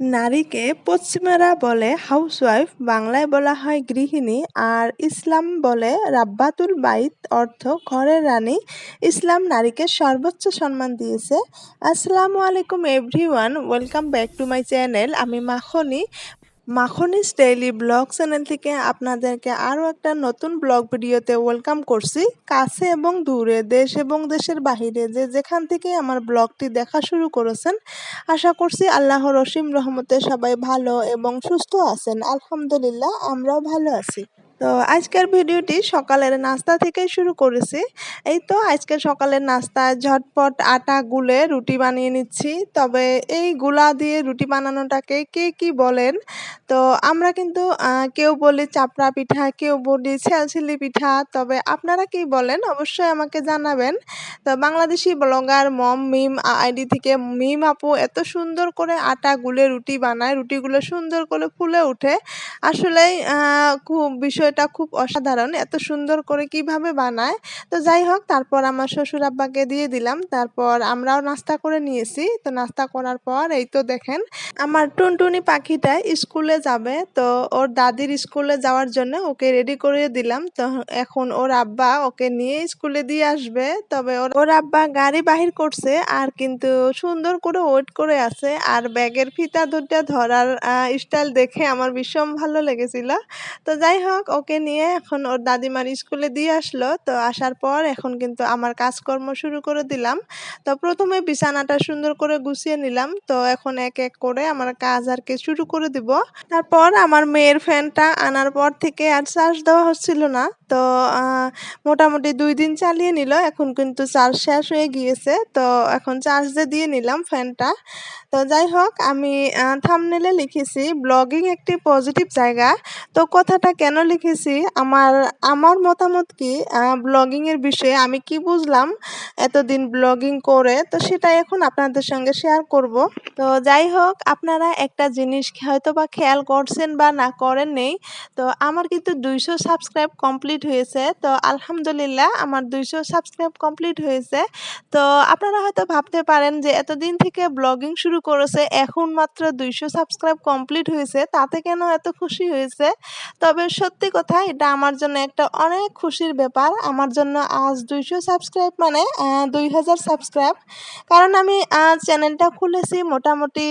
নারীকে পশ্চিমারা বলে হাউসওয়াইফ, বাংলায় বলা হয় গৃহিণী, আর ইসলাম বলে রাব্বাতুল বাইত, অর্থ ঘরের রানী। ইসলাম নারীকে সর্বোচ্চ সম্মান দিয়েছে। আসসালামু আলাইকুম everyone, welcome back to my channel. আমি মাখনিস ডেইলি ব্লগ চ্যানেল থেকে আপনাদেরকে আরও একটা নতুন ব্লগ ভিডিওতে ওয়েলকাম করছি। কাছে এবং দূরে, দেশ এবং দেশের বাহিরে যে যেখান থেকে আমার ব্লগটি দেখা শুরু করেছেন, আশা করছি আল্লাহর অসীম রহমতে সবাই ভালো এবং সুস্থ আছেন। আলহামদুলিল্লাহ, আমরাও ভালো আছি। তো আজকের ভিডিওটি সকালের নাস্তা থেকেই শুরু করেছি। এই তো আজকে সকালের নাস্তায় ঝটপট আটা গুলে রুটি বানিয়ে নিচ্ছি। তবে এই গুলা দিয়ে রুটি বানানোটাকে কে কি বলেন? তো আমরা কিন্তু কেউ বলি চাপড়া পিঠা, কেউ বলি ছেলছিলি পিঠা। তবে আপনারা কি বলেন অবশ্যই আমাকে জানাবেন। তো বাংলাদেশি ব্লগার মম মিম আইডি থেকে মিম আপু এত সুন্দর করে আটা গুলে রুটি বানায়, রুটিগুলো সুন্দর করে ফুলে ওঠে। আসলেই খুব বিষয়টা খুব অসাধারণ, এত সুন্দর করে কিভাবে বানায়। তো যাই হোক, তারপর আমার শ্বশুর আব্বাকে দিয়ে দিলাম। তারপর আমরাও নাস্তা করে নিয়েছি। তো নাস্তা করার পর এই তো দেখেন আমার টুনটুনি পাখিটা স্কুলে যাবে। তো ওর দাদির স্কুলে যাওয়ার জন্য ওকে রেডি করে দিলাম। তো এখন ওর আব্বা ওকে নিয়ে স্কুলে দিয়ে আসবে। তবে ওর আব্বা গাড়ি বাহির করছে আর কিন্তু সুন্দর করে ওয়েট করে আছে। আর ব্যাগের ফিতা দুটা ধরার স্টাইল দেখে আমার ভীষণ ভালো লেগেছিল। তো যাই হোক, ওকে নিয়ে এখন ওর দাদিমার স্কুলে দিয়ে আসলো। তো আসার পর এখন কিন্তু আমার কাজকর্ম শুরু করে দিলাম। তো প্রথমে বিছানাটা সুন্দর করে গুছিয়ে নিলাম। তো এখন এক এক করে আমার কাজ আর কি শুরু করে দিব। তারপর আমার মেয়ের ফ্যানটা আনার পর থেকে আর চার্জ দেওয়া হচ্ছিল না। তো মোটামুটি 2 দিন চালিয়ে নিল, এখন কিন্তু চার্জ শেষ হয়ে গিয়েছে। তো এখন চার্জে দিয়ে নিলাম ফ্যানটা। তো যাই হোক, আমি থাম্বনেলে লিখেছি ব্লগিং একটি পজিটিভ জায়গা। তো কথাটা কেন লিখেছি, আমার মতামত কি ব্লগিংয়ের বিষয়ে, আমি কি বুঝলাম এতদিন ব্লগিং করে, তো সেটা এখন আপনাদের সঙ্গে শেয়ার করব। তো যাই হোক, আপনারা একটা জিনিস হয়তো বা খেয়াল করছেন বা না করেন নেই। তো আমার কিন্তু 200 সাবস্ক্রাইব কমপ্লিট হয়েছে। তো আলহামদুলিল্লাহ, আমার 200 সাবস্ক্রাইব কমপ্লিট হয়েছে। তো আপনারা হয়তো ভাবতে পারেন যে এতদিন থেকে ব্লগিং শুরু করেছে, এখন মাত্র 200 সাবস্ক্রাইব কমপ্লিট হয়েছে, তাতে কেন এত খুশি হয়েছে? তবে সত্যি কথা, এটা আমার জন্য একটা অনেক খুশির ব্যাপার। আমার জন্য আজ 200 সাবস্ক্রাইব মানে 2000 সাবস্ক্রাইব। কারণ আমি চ্যানেলটা খুলেছি মোটামুটি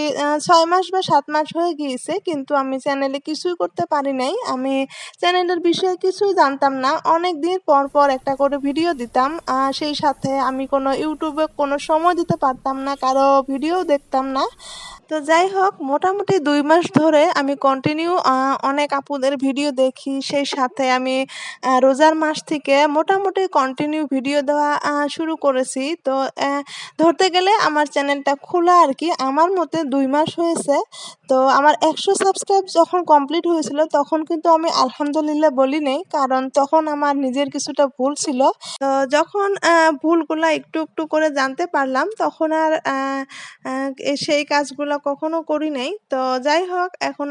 6 মাস বা 7 মাস হয়ে গিয়েছে, কিন্তু আমি চ্যানেলে কিছুই করতে পারি নাই। আমি চ্যানেলের বিষয়ে কিছুই জানতাম না। অনেক দিন পর পর একটা করে ভিডিও দিতাম। সেই সাথে আমি কোনো ইউটিউবে কোনো সময় দিতে পারতাম না, কারো ভিডিও দেখতাম না। তো যাই হোক, মোটামুটি 2 মাস ধরে আমি কন্টিনিউ অনেক আপুদের ভিডিও দেখি। সেই সাথে আমি রোজার মাস থেকে মোটামুটি কন্টিনিউ ভিডিও দেওয়া শুরু করেছি। তো ধরতে গেলে আমার চ্যানেলটা খোলা আর কি আমার মতে 2 মাস হয়েছে। তো আমার 100 সাবস্ক্রাইব যখন কমপ্লিট হয়েছিল, তখন কিন্তু আমি আলহামদুলিল্লাহ বলি নাই, কারণ তখন আমার নিজের কিছুটা ভুল ছিল। তো যখন ভুলগুলা একটু একটু করে জানতে পারলাম, তখন আর সেই কাজগুলো কখনো করি নাই। তো যাই হোক, এখন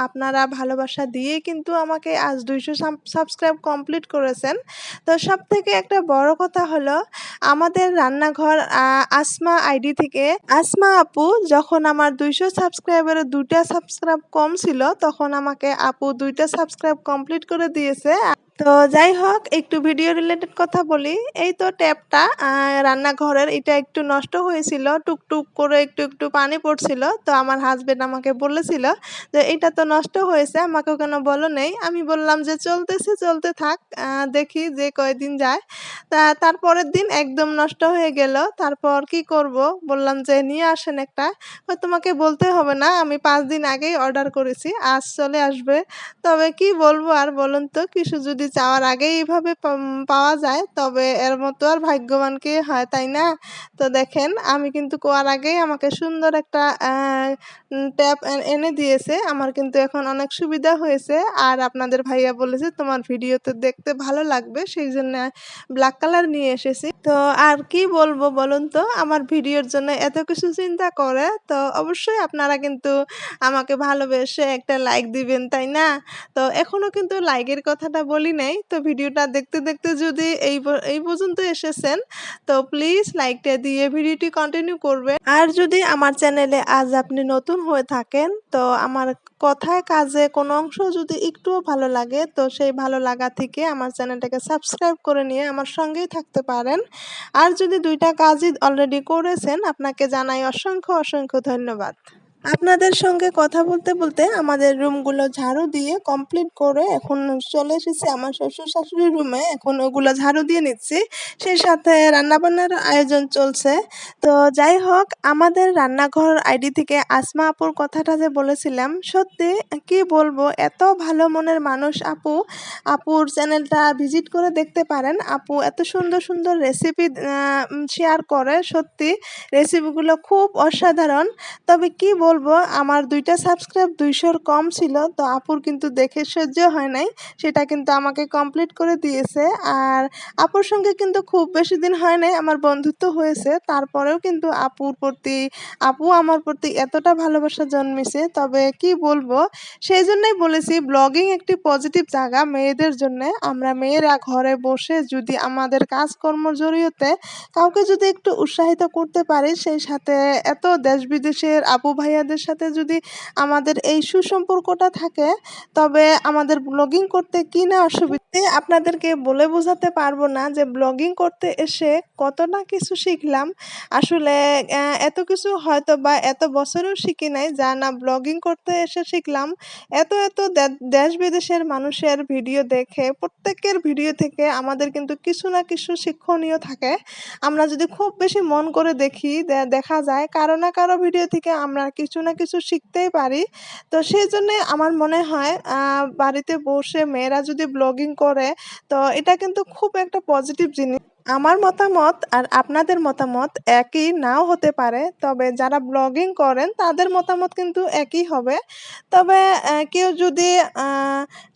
আপনারা ভালোবাসা দিয়ে কিন্তু আমাকে আজ 200 সাবস্ক্রাইব কমপ্লিট করেছেন। তো সবথেকে একটা বড় কথা হলো, আমাদের রান্নাঘর আসমা আইডি থেকে আসমা আপু যখন আমার 200 সাবস্ক্রাইবারের 2টা সাবস্ক্রাইব কম ছিল, তখন আমাকে আপু 2টা সাবস্ক্রাইব কমপ্লিট করে দিয়েছে। তো যাই হোক, একটু ভিডিও রিলেটেড কথা বলি। এই তো ট্যাপটা রান্নাঘরের এটা একটু নষ্ট হয়েছিল, টুকটুক করে একটু একটু পানি পড়ছিল। তো আমার হাজবেন্ড আমাকে বলেছিল যে এটা তো নষ্ট হয়েছে, আমাকে কেন বলো নেই? আমি বললাম যে চলতেছে, চলতে থাক, দেখি যে কয়দিন যায়। তারপরের দিন একদম নষ্ট হয়ে গেল। তারপর কি করব, বললাম যে নিয়ে আসেন একটা। তোমাকে বলতে হবে না, আমি 5 দিন আগেই অর্ডার করেছি, আজ চলে আসবে। তবে কি বলবো আর বলুন তো, কিছু যদি চাওয়ার আগেই এভাবে পাওয়া যায়, তবে এর মতো আর ভাগ্যবান কে হয়, তাই না? তো দেখেন, আমি কিন্তু কোয়ার আগেই আমাকে সুন্দর একটা ট্যাপ এনে দিয়েছে। আমার কিন্তু এখন অনেক সুবিধা হয়েছে। আর আপনাদের ভাইয়া বলেছে তোমার ভিডিওতে দেখতে ভালো লাগবে, সেই জন্য ব্ল্যাক কালার নিয়ে এসেছি। তো আর কি বলবো বলুন তো, আমার ভিডিওর জন্য এত কিছু চিন্তা করে। তো অবশ্যই আপনারা কিন্তু আমাকে ভালোবেসে একটা লাইক দিবেন, তাই না? তো এখনো কিন্তু লাইকের কথাটা বলি নাই। তো ভিডিওটা দেখতে দেখতে যদি এই পর্যন্ত এসেছেন তো প্লিজ লাইকটা দিয়ে ভিডিওটি কন্টিনিউ করবেন। আর যদি আমার চ্যানেলে আজ আপনি নতুন হয়ে থাকেন তো আমার কথায় কাজে কোনো অংশ যদি একটুও ভালো লাগে তো সেই ভালো লাগা থেকে আমার চ্যানেলটাকে সাবস্ক্রাইব করে নিয়ে আমার সঙ্গেই থাকতে পারেন। আর যদি ২টা কাজই অলরেডি করেছেন আপনাকে জানাই অসংখ্য অসংখ্য ধন্যবাদ। আপনাদের সঙ্গে কথা বলতে বলতে আমাদের রুমগুলো ঝাড়ু দিয়ে কমপ্লিট করে এখন চলে এসেছি আমার শ্বশুর শাশুড়ির রুমে। এখন ওগুলো ঝাড়ু দিয়ে নিচ্ছি, সেই সাথে রান্নাবান্নার আয়োজন চলছে। তো যাই হোক, আমাদের রান্নাঘর আইডি থেকে আসমা আপুর কথাটা যে বলেছিলাম, সত্যি কি বলবো, এত ভালো মনের মানুষ আপু। আপুর চ্যানেলটা ভিজিট করে দেখতে পারেন। আপু এত সুন্দর সুন্দর রেসিপি শেয়ার করে, সত্যি রেসিপিগুলো খুব অসাধারণ। তবে কি বলবো, আমার ২টা সাবস্ক্রাইব ২০০-র কম ছিল, তো আপুর কিন্তু দেখে সহ্য হয় নাই, সেটা কিন্তু আমাকে কমপ্লিট করে দিয়েছে। আর আপুর সঙ্গে কিন্তু খুব বেশি দিন হয় নাই আমার বন্ধুত্ব হয়েছে, তারপরেও কিন্তু আপু আমার প্রতি এতটা ভালোবাসা জন্মেছে। তবে কি বলবো, সেই জন্যই বলেছি ব্লগিং একটি পজিটিভ জায়গা মেয়েদের জন্য। আমরা মেয়েরা ঘরে বসে যদি আমাদের কাজকর্ম জড়িয়েতে কাউকে যদি একটু উৎসাহিত করতে পারি, সেই সাথে এত দেশ বিদেশের আপু ভাইয়াদের সাথে যদি আমাদের এই সুসম্পর্কটা থাকে, তবে আমাদের ব্লগিং করতে কি না অসুবিধা আপনাদেরকে বলে বোঝাতে পারবো না যে ব্লগিং করতে এসে কত না কিছু শিখলাম। আসলে এত কিছু হয়তো বা এত বছরেও শিখি নাই যা না ব্লগিং করতে এসে শিখলাম। এত এত দেশ বিদেশের মানুষের ভিডিও দেখে, প্রত্যেকের ভিডিও থেকে আমাদের কিন্তু কিছু না কিছু শিক্ষণীয় থাকে। আমরা যদি খুব বেশি মন করে দেখি, দেখা যায় কারো না কারো ভিডিও থেকে আমরা কিছু না কিছু শিখতেই পারি। তো সেই জন্যে আমার মনে হয় বাড়িতে বসে মেয়েরা যদি ব্লগিং করে তো এটা কিন্তু খুব একটা পজিটিভ জিনিস। আমার মতামত আর আপনাদের মতামত একই নাও হতে পারে, তবে যারা ব্লগিং করেন তাদের মতামত কিন্তু একই হবে। তবে কেউ যদি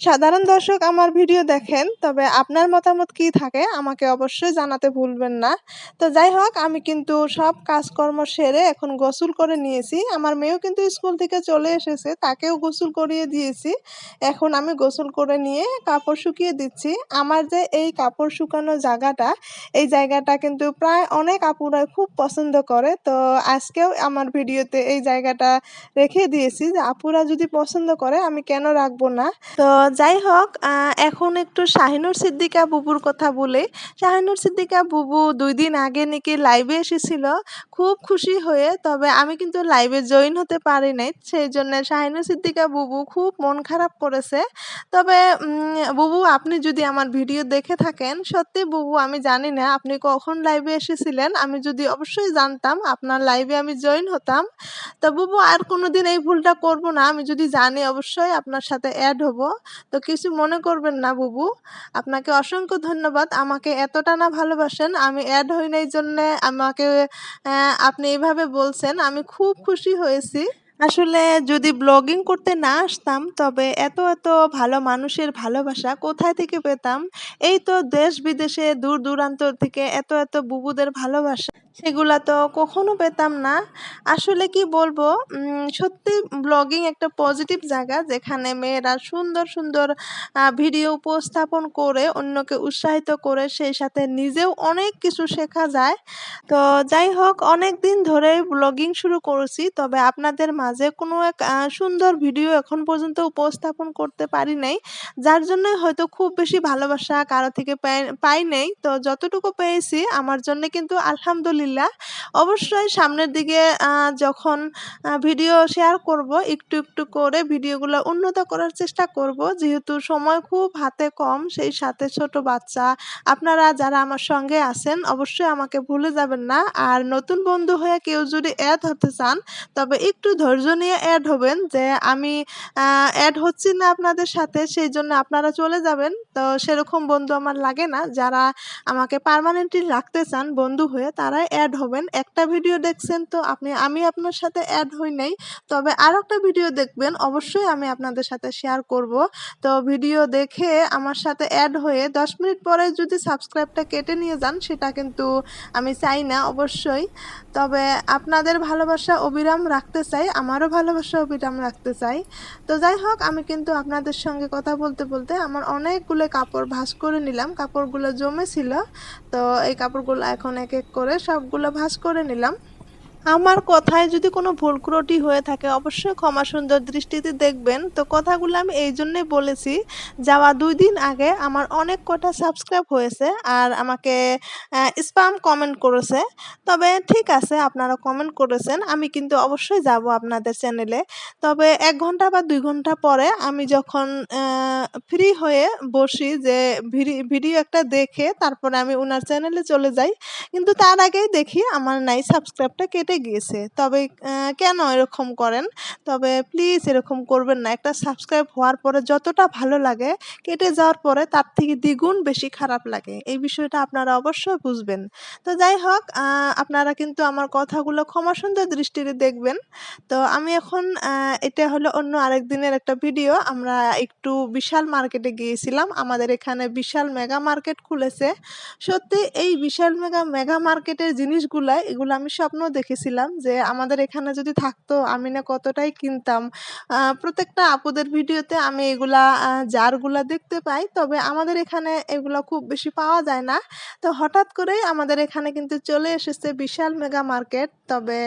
সাধারণ দর্শক আমার ভিডিও দেখেন, তবে আপনার মতামত কী থাকে আমাকে অবশ্যই জানাতে ভুলবেন না। তো যাই হোক, আমি কিন্তু সব কাজকর্ম সেরে এখন গোসল করে নিয়েছি। আমার মেয়েও কিন্তু স্কুল থেকে চলে এসেছে, তাকেও গোসল করিয়ে দিয়েছি। এখন আমি গোসল করে নিয়ে কাপড় শুকিয়ে দিচ্ছি। আমার যে এই কাপড় শুকানো জায়গাটা, এই জায়গাটা কিন্তু প্রায় অনেক আপুরা খুব পছন্দ করে। তো আজকেও আমার ভিডিওতে এই জায়গাটা রেখে দিয়েছি যে আপুরা যদি পছন্দ করে আমি কেন রাখবো না। তো যাই হোক, এখন একটু শাহিনুর সিদ্দিকা বুবুর কথা বলি। শাহিনুর সিদ্দিকা বুবু ২ দিন আগে নাকি লাইভে এসেছিল খুব খুশি হয়ে, তবে আমি কিন্তু লাইভে জয়েন হতে পারি নাই, সেই জন্য শাহিনুর সিদ্দিকা বুবু খুব মন খারাপ করেছে। তবে বুবু, আপনি যদি আমার ভিডিও দেখে থাকেন, সত্যি বুবু আমি জানি না আপনি কখন লাইভে এসেছিলেন, আমি যদি অবশ্যই জানতাম আপনার লাইভে আমি জয়েন হতাম। তো বুবু, আর কোনোদিন এই ভুলটা করব না, আমি যদি জানি অবশ্যই আপনার সাথে অ্যাড হব। তো কিছু মনে করবেন না বুবু। আপনাকে অসংখ্য ধন্যবাদ, আমাকে এতটা না ভালোবাসেন, আমি অ্যাড হই নাই জন্যে আমাকে আপনি এভাবে বলছেন, আমি খুব খুশি হয়েছি। আসলে যদি ব্লগিং করতে না আসতাম তবে এত এত ভালো মানুষের ভালোবাসা কোথায় থেকে পেতাম। এই তো দেশ বিদেশে দূর দূরান্তর থেকে এত এত বুবুদের ভালোবাসা, সেগুলা তো কখনো পেতাম না। আসলে কি বলবো, সত্যি ব্লগিং একটা পজিটিভ জায়গা যেখানে মেয়েরা সুন্দর সুন্দর ভিডিও উপস্থাপন করে অন্যকে উৎসাহিত করে, সেই সাথে নিজেও অনেক কিছু শেখা যায়। তো যাই হোক, অনেক দিন ধরেই ব্লগিং শুরু করেছি, তবে আপনাদের মাঝে কোনো এক সুন্দর ভিডিও এখন পর্যন্ত উপস্থাপন করতে পারি নাই, যার জন্য হয়তো খুব বেশি ভালোবাসা কারো থেকে পাই নাই। তো যতটুকু পেয়েছি আমার জন্য কিন্তু আলহামদুলিল্লাহ। অবশ্যই সামনের দিকে যখন ভিডিও শেয়ার করব, একটু একটু করে ভিডিওগুলো উন্নত করার চেষ্টা করব, যেহেতু সময় খুব হাতে কম, সেই সাথে ছোট বাচ্চা। আপনারা যারা আমার সঙ্গে আছেন অবশ্যই আমাকে ভুলে যাবেন না। আর নতুন বন্ধু হয়ে কেউ যদি অ্যাড হতে চান তবে একটু ধৈর্য নিয়ে অ্যাড হবেন, যে আমি অ্যাড হচ্ছি না আপনাদের সাথে সেই জন্য আপনারা চলে যাবেন। তো সেরকম বন্ধু আমার লাগে না। যারা আমাকে পার্মানেন্টলি রাখতে চান বন্ধু হয়ে, তারাই অ্যাড হবেন। একটা ভিডিও দেখছেন তো আমি আপনার সাথে অ্যাড হই নাই, তবে আর একটা ভিডিও দেখবেন, অবশ্যই আমি আপনাদের সাথে শেয়ার করব। তো ভিডিও দেখে আমার সাথে অ্যাড হয়ে 10 মিনিট পরে যদি সাবস্ক্রাইবটা কেটে নিয়ে যান, সেটা কিন্তু আমি চাই না অবশ্যই। তবে আপনাদের ভালোবাসা অবিরাম রাখতে চাই, আমারও ভালোবাসা অবিরাম রাখতে চাই। তো যাই হোক, আমি কিন্তু আপনাদের সঙ্গে কথা বলতে বলতে আমার অনেকগুলো কাপড় ভাঁজ করে নিলাম, কাপড়গুলো জমেছিল। তো এই কাপড়গুলো এখন এক এক করে সবগুলো ভাঁজ করে নিলাম। আমার কথায় যদি কোনো ভুল ত্রুটি হয়ে থাকে অবশ্যই ক্ষমা সুন্দর দৃষ্টিতে দেখবেন। তো কথাগুলো আমি এই জন্যই বলেছি, যাওয়া 2 দিন আগে আমার অনেক কটা সাবস্ক্রাইব হয়েছে আর আমাকে স্প্যাম কমেন্ট করেছে। তবে ঠিক আছে, আপনারা কমেন্ট করেছেন, আমি কিন্তু অবশ্যই যাব আপনাদের চ্যানেলে। তবে 1 ঘন্টা বা 2 ঘন্টা পরে আমি যখন ফ্রি হয়ে বসি যে ভিডিও একটা দেখে তারপরে আমি উনার চ্যানেলে চলে যাই, কিন্তু তার আগেই দেখি আমার নাই সাবস্ক্রাইবটা কেটে গিয়েছে। তবে কেন এরকম করেন? তবে প্লিজ এরকম করবেন না। একটা সাবস্ক্রাইব হওয়ার পরে যতটা ভালো লাগে, কেটে যাওয়ার পরে তার থেকে দ্বিগুণ বেশি খারাপ লাগে। এই বিষয়টা আপনারা অবশ্যই বুঝবেন। তো যাই হোক, আপনারা কিন্তু আমার কথাগুলো ক্ষমা সুন্দর দৃষ্টিতে দেখবেন। তো আমি এখন এটা হলো অন্য আরেক দিনের একটা ভিডিও। আমরা একটু বিশাল মার্কেটে গিয়েছিলাম। আমাদের এখানে বিশাল মেগা মার্কেট খুলেছে। সত্যি এই বিশাল মেগা মার্কেটের জিনিসগুলা, এগুলো আমি স্বপ্ন দেখেছিলাম যে আমাদের এখানে যদি থাকতো আমি না কতটাই কিনতাম। প্রত্যেকটা আপুদের ভিডিওতে আমি এগুলা জারগুলা দেখতে পাই, তবে আমাদের এখানে এগুলা খুব বেশি পাওয়া যায় না। তো হঠাৎ করেই আমাদের এখানে কিন্তু চলে এসেছে বিশাল মেগা মার্কেট। তবে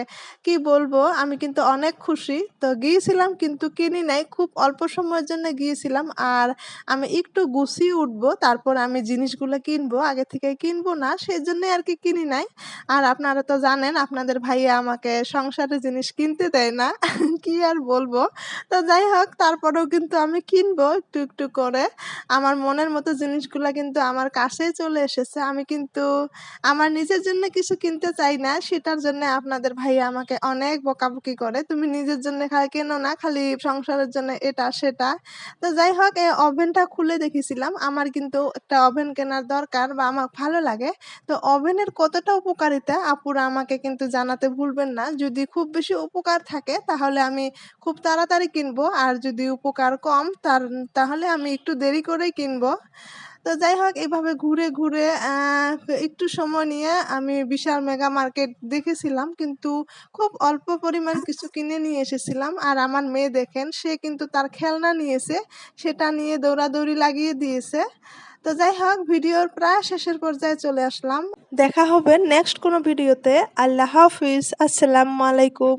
কি বলবো, আমি কিন্তু অনেক খুশি। তো গিয়েছিলাম কিন্তু কিনি নাই, খুব অল্প সময়ের জন্য গিয়েছিলাম। আর আমি একটু গুছিয়ে উঠবো, তারপর আমি জিনিসগুলো কিনবো, আগে থেকে কিনবো না, সেজন্যই আর কি কিনি নাই। আর আপনারা তো জানেন আপনাদের ভাইয়া আমাকে সংসারের জিনিস কিনতে দেয় না। কি আর বলবো। তো যাই হোক, তারপরেও কিন্তু আমি কিনবো একটু একটু করে। আমার মনের মতো জিনিসগুলা কিন্তু আমার কাছেই চলে এসেছে। আমি কিন্তু আমার নিজের জন্য কিছু কিনতে চাই না, সেটার জন্য আপনাদের ভাইয়া আমাকে অনেক বকাবকি করে, তুমি নিজের জন্য খালি কেনো না, খালি সংসারের জন্য এটা সেটা। তো যাই হোক, এই ওভেনটা খুলে দেখেছিলাম। আমার কিন্তু একটা ওভেন কেনার দরকার বা আমার ভালো লাগে। তো ওভেনের কতটা উপকারিতা আপুরা আমাকে কিন্তু জানাতে ভুলবেন না। যদি খুব বেশি উপকার থাকে তাহলে আমি খুব তাড়াতাড়ি কিনবো, আর যদি উপকার কম তাহলে আমি একটু দেরি করেই কিনবো। তো যাই হোক, এভাবে ঘুরে ঘুরে একটু সময় নিয়ে আমি বিশাল মেগা মার্কেট দেখেছিলাম, কিন্তু খুব অল্প পরিমাণ কিছু কিনে নিয়ে এসেছিলাম। আর আমার মেয়ে দেখেন, সে কিন্তু তার খেলনা নিয়েছে, সেটা নিয়ে দৌড়াদৌড়ি লাগিয়ে দিয়েছে। তো যাই হোক, ভিডিওর প্রায় শেষের পর্যায়ে চলে আসলাম। দেখা হবে নেক্সট কোনো ভিডিওতে। আল্লাহ হাফিজ, আসসালামু আলাইকুম।